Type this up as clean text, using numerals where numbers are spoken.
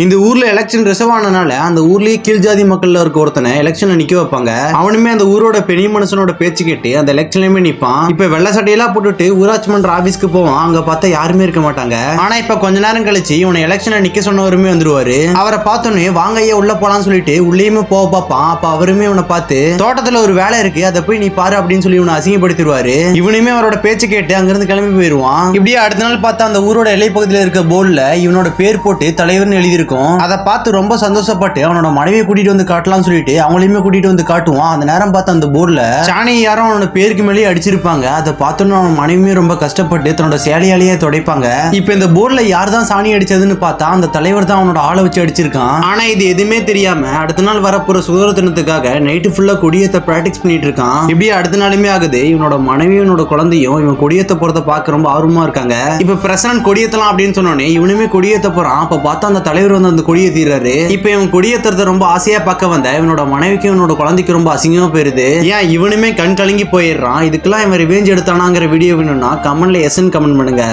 இந்த ஊர்ல election reserve ஆனனால அந்த ஊர்லயே கீழ் ஜாதி மக்கள்ல இருக்க ஒருத்தனை எலெக்ஷன்ல நிக்க வைப்பாங்க. அவனுமே அந்த ஊரோட பெரிய மனுஷனோட பேச்சு கேட்டு அந்த எலெக்ஷன்லயுமே நிப்பான். இப்ப வெள்ளை சட்டையெல்லாம் போட்டுட்டு ஊராட்சி மன்ற ஆபீஸ்க்கு போவான். அங்க பார்த்தா யாருமே இருக்க மாட்டாங்க. ஆனா இப்ப கொஞ்ச நேரம் கழிச்சு இவனை எலெக்ஷன்ல நிக்க சொன்னவருமே வந்துருவாரு. அவரை பார்த்தோன்னே வாங்க ஐயா உள்ள போலான்னு சொல்லிட்டு உள்ளேயுமே போக பார்ப்பான். அப்ப அவருமே இவனை பார்த்து தோட்டத்துல ஒரு வேலை இருக்கு அதை போய் நீ பாரு அப்படின்னு சொல்லி இவனை அசிங்கப்படுத்திடுவாரு. இவனுமே அவரோட பேச்சு கேட்டு அங்கிருந்து கிளம்பி போயிருவான். இப்படியே அடுத்த நாள் பார்த்தா அந்த ஊரோட எல்லை பகுதியில் இருக்க போர்டுல இவனோட பேர் போட்டு தலைவர்னு எழுதியிருக்கும். அதை பார்த்து ரொம்ப சந்தோஷப்பட்டு அவனோட மனைவியை கூட்டிட்டு வந்து காட்டலாம்னு சொல்லிட்டு அவங்களையுமே கூட்டிட்டு வந்து காட்டுவான். அந்த நேரம் பார்த்து அந்த போர்டுல சாணி யாரும் அவனோட பேருக்கு மேலேயே அடிச்சிருப்பாங்க. அதை பார்த்தோன்னு அவன் மனைவியுமே ரொம்ப கஷ்டப்பட்டு தன்னோட சேலையாலேயே துடைப்பாங்க. இப்ப இந்த போர்டுல யார் தான் சாணி அடிச்சதுன்னு பார்த்தா அந்த தலைவர் தான் அவனோட ஆளை வச்சு அடிச்சிருக்கான். ஆனா இது எதுவுமே தெரியாம அடுத்த நாள் வரப்போற சுதந்திர தினத்துக்காக நைட்டு ஃபுல்லா கொடியத்தை பிராக்டிஸ் பண்ணிட்டு இருக்கான். இப்படியே அடுத்த நாளுமே ஆகுது. இவனோட மனைவியும் இவனோட குழந்தையும் இவன் கொடியத்தை போறத பார்க்க ரொம்ப ஆர்வமா இருக்காங்க. இப்ப பிரசிடன்ட் கொடியத்தலாம் அப்படின்னு சொன்னோன்னே இவனுமே கொடியேத்த போறான். அப்ப பார்த்தா அந்த தலைவர் வந்து அந்த கொடியேத்திடுறாரு. இப்ப இவன் கொடியேத்துறத ரொம்ப ஆசையா பார்க்க வந்த இவனோட மனைவிக்கும் இவனோட குழந்தைக்கு ரொம்ப அசிங்கமா போயிருது. ஏன் இவனுமே கண் கலங்கி போயிடுறான். இதுக்கெல்லாம் இவன் ரிவெஞ்ச் எடுத்தானாங்கிற வீடியோ வேணும்னா கமெண்ட்ல எஸ்ன்னு கமெண்ட் பண்ணுங்க.